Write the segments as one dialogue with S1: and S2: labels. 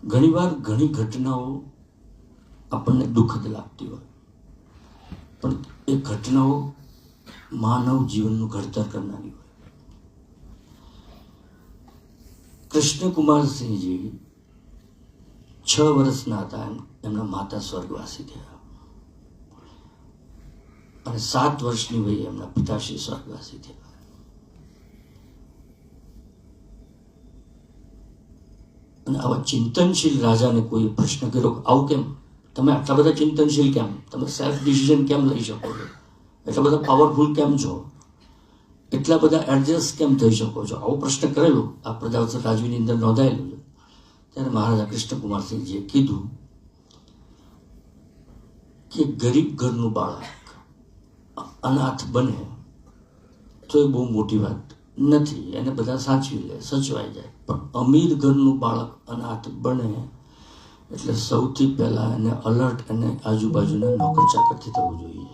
S1: ઘણીવાર ઘણી ઘટનાઓ આપણને દુઃખદ લાગતી હોય, પણ એ ઘટનાઓ માનવ જીવનનું ઘડતર કરનારી હોય. કૃષ્ણકુમારસિંહજી 6 વર્ષના હતા, એમના માતા સ્વર્ગવાસી થયા અને 7 વર્ષની વયે એમના પિતાશ્રી સ્વર્ગવાસી થયા. અને આવા ચિંતનશીલ રાજાને કોઈ પ્રશ્ન કર્યો, આવું કેમ? તમે આટલા બધા ચિંતનશીલ કેમ? તમે સેલ્ફ ડિસિઝન કેમ લઈ શકો છો? એટલા બધા પાવરફુલ કેમ છો? એટલા બધા એડજસ્ટ કેમ થઈ શકો છો? આવો પ્રશ્ન કરેલો આ પ્રજાવત્સલ રાજવીની અંદર નોંધાયેલું છે. ત્યારે મહારાજા કૃષ્ણકુમારસિંહજીએ કીધું કે ગરીબ ઘરનું બાળક અનાથ બને તો એ બહુ મોટી વાત નથી, એને બધા સાચવી લે, સચવાઈ જાય. પણ અમીર ઘરનું બાળક અનાથ બને એટલે સૌથી પહેલા એને અલર્ટ અને આજુબાજુના નોકર ચાકરથી થવું જોઈએ.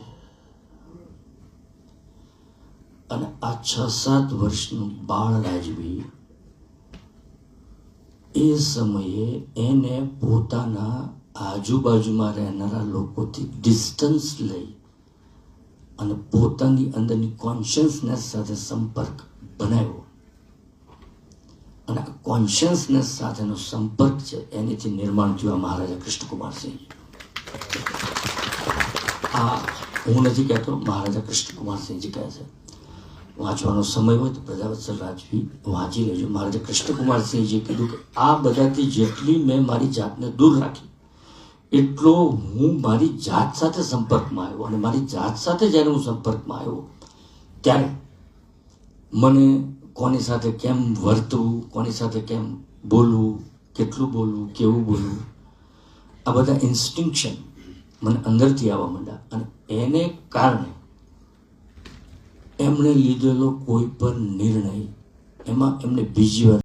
S1: અને આ 6-7 વર્ષનું બાળ રાજવી એ સમયે એને પોતાના આજુબાજુમાં રહેનારા લોકોથી ડિસ્ટન્સ લઈ અને પોતાની અંદરની કોન્શિયસનેસ સાથે સંપર્ક બનાવ્યો. અને આ કોન્શિયસનેસ સાથેનો સંપર્ક છે એનીથી નિર્માણ થયું મહારાજા કૃષ્ણકુમારસિંહ. આ હું નથી કહેતો, મહારાજા કૃષ્ણકુમારસિંહજી કહે છે. વાંચવાનો સમય હોય તો પ્રજાવત્સલ રાજવી વાંચી લેજો. મહારાજા કૃષ્ણકુમારસિંહજીએ કીધું કે આ બધાથી જેટલી મેં મારી જાતને દૂર રાખી એટલો હું મારી જાત સાથે સંપર્કમાં આવ્યો. અને મારી જાત સાથે જ્યારે હું સંપર્કમાં આવ્યો ત્યારે મને કોની સાથે કેમ વર્તવું, કોની સાથે કેમ બોલવું, કેટલું બોલવું, કેવું બોલવું, આ બધા ઇન્સ્ટિંક્શન મને અંદરથી આવવા માંડ્યા. અને એને કારણે એમણે લીધેલો કોઈ પણ નિર્ણય એમાં એમને બીજી વાર